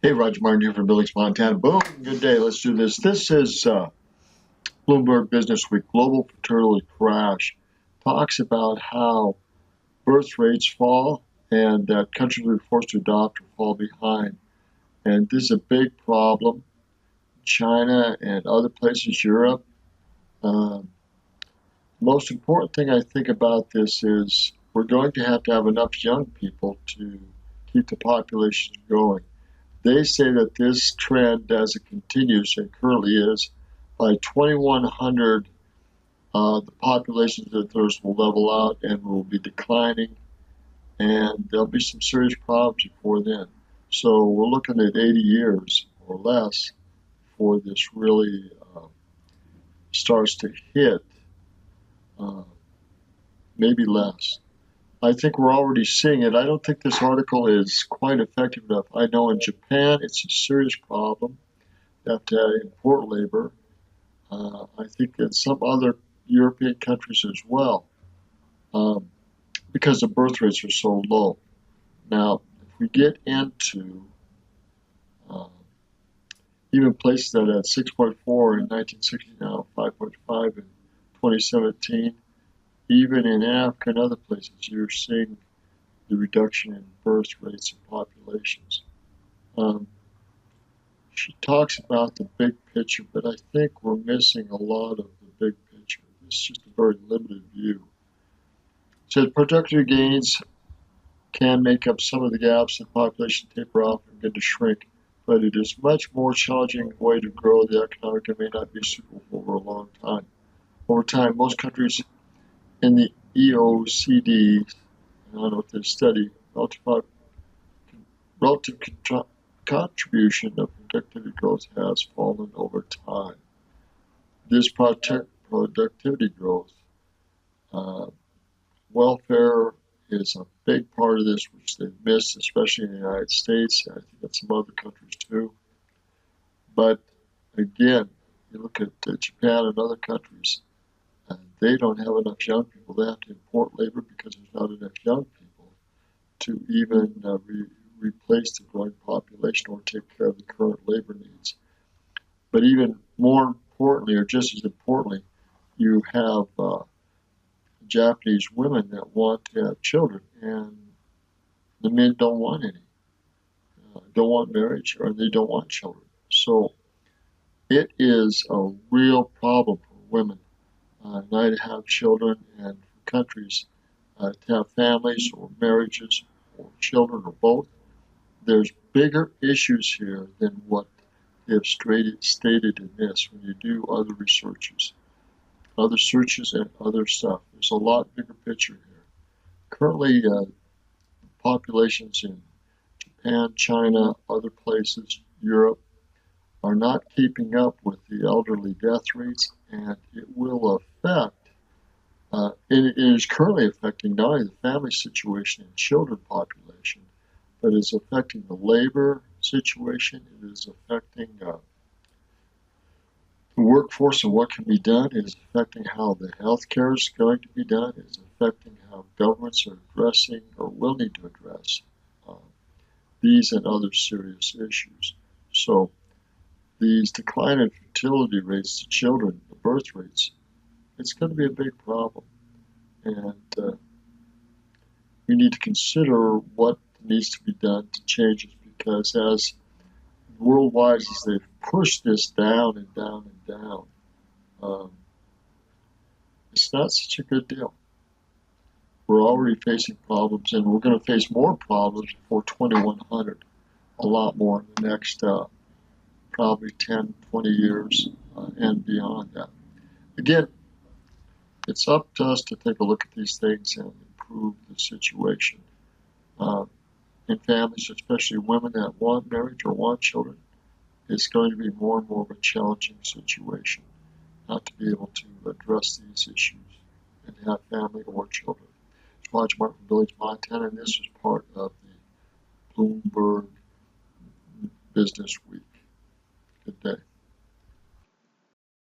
Hey, Roger Martin here from Billings, Montana. Boom, good day. Let's do this. This is Bloomberg Business Week. Global fertility crash talks about how birth rates fall and that countries are forced to adopt or fall behind. And this is a big problem. China and other places, Europe. Um, Most important thing I think about this is we're going to have enough young people to keep the population going. They say that this trend, as it continues and currently is, by 2100, the population of the Earth will level out and will be declining, and there'll be some serious problems before then. So we're looking at 80 years or less before this really starts to hit, uh, maybe less. I think we're already seeing it. I don't think this article is quite effective enough. I know in Japan it's a serious problem. They have to import labor. I think in some other European countries as well, um, because the birth rates are so low. Now, if we get into uh, even places that had 6.4 in 1960, now 5.5 in 2017, even in Africa and other places, you're seeing the reduction in birth rates and populations. Um, she talks about the big picture, but I think we're missing a lot of the big picture. It's just a very limited view. So productivity gains can make up some of the gaps in population taper off and begin to shrink, but it is much more challenging way to grow the economic and may not be suitable over a long time. Over time, most countries in the EOCD, I don't know what they study, relative contribution of productivity growth has fallen over time. This productivity growth, uh, welfare is a big part of this, which they've missed, especially in the United States, and I think in some other countries too. But again, you look at Japan and other countries, they don't have enough young people. They have to import labor because there's not enough young people to even replace the growing population or take care of the current labor needs. But even more importantly, or just as importantly, you have Japanese women that want to have children, and the men don't want any, don't want marriage, or they don't want children. So it is a real problem for women not to have children, and for countries to have families or marriages or children or both. There's bigger issues here than what they have stated in this when you do other researches, other searches and other stuff. There's a lot bigger picture here. Currently, populations in Japan, China, other places, Europe, are not keeping up with the elderly death rates, and it will affect, it is currently affecting not only the family situation and children population, but it's affecting the labor situation, it is affecting the workforce and what can be done, it is affecting how the healthcare is going to be done, it is affecting how governments are addressing or will need to address these and other serious issues. So these decline in fertility rates to children, the birth rates, it's going to be a big problem. And we need to consider what needs to be done to change it, because as worldwide, as they've pushed this down and down and down, it's not such a good deal. We're already facing problems, and we're going to face more problems before 2100, a lot more in the next probably 10, 20 years and beyond that. Again, it's up to us to take a look at these things and improve the situation. In families, especially women that want marriage or want children, it's going to be more and more of a challenging situation not to be able to address these issues and have family or children. It's Roger Martin from Village, Montana, and this is part of the Bloomberg Business Week. Good day.